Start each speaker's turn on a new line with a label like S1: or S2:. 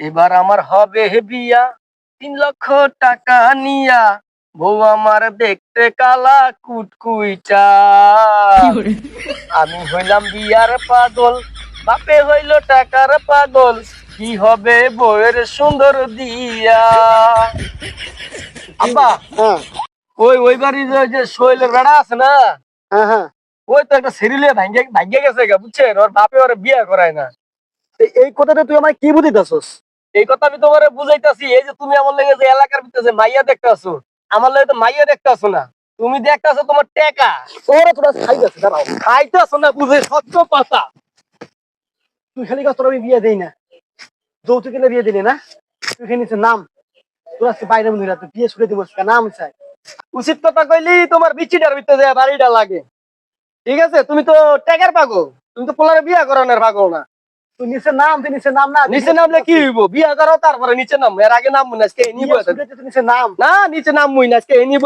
S1: এবার আমার হবে বিয়া 3 লক্ষ টাকা নিয়া, বউ আমার দেখতে কালা কুটকুইটা। আমি হইলাম বিয়ার পাগল, বাপে হইল টাকার পাগল, কি হবে বউয়ের সুন্দর দিয়া। আব্বা,
S2: হ্যাঁ
S1: ওই বাড়ির যে শৈলের বেড়া আছে না,
S2: হ্যাঁ হ্যাঁ।
S1: ওই তো একটা সিরিলে ভাঙ্গে ভাঙ্গে গেছে গা, বুঝছেন? ওর বাপে ওর বিয়া করায় না।
S2: এই কথাটা তুই আমায় কি বুঝিতেছস?
S1: এই কথা আমি তোমারে বুঝাইতাছি। এই যে তুমি আমার লেগে যে এলাকার ভিতরে যে মাইয়া দেখতাছো, আমার লেগে তো মাইয়া দেখতাছো না, তুমি দেখতাছো তোমার টেকা।
S2: তোরা তোরা খাইতেছে দাঁড়াও।
S1: খাইতাছো না বুঝে সত্য কথা।
S2: তুই খালি তোর আমি বিয়ে দেই না, যৌতুক এনে বিয়ে দিলি না? তুই খালি নিচে নাম, তোর আজকে বাইরে মনে তুই বিয়ে ছুটে দিব নাম চাই।
S1: উচিত কথা কইলি তোমার বিচিটার ভিতরে যে বাড়িটা লাগে। ঠিক আছে, তুমি তো টেকার পাগল, তুমি তো পোলারে বিয়া করানোর পাগল না।
S2: তুই নিচে নাম, তুই নিচে নাম না।
S1: নিচে নামলে কি হইব? বিয়া করো তারপরে নিচে নাম, এর আগে নাম মনে আজকে এ নিব।
S2: বিয়ে ছুটে তুই নিচে নাম।
S1: না, নিচে নাম মুই না, আজকে এ নিব।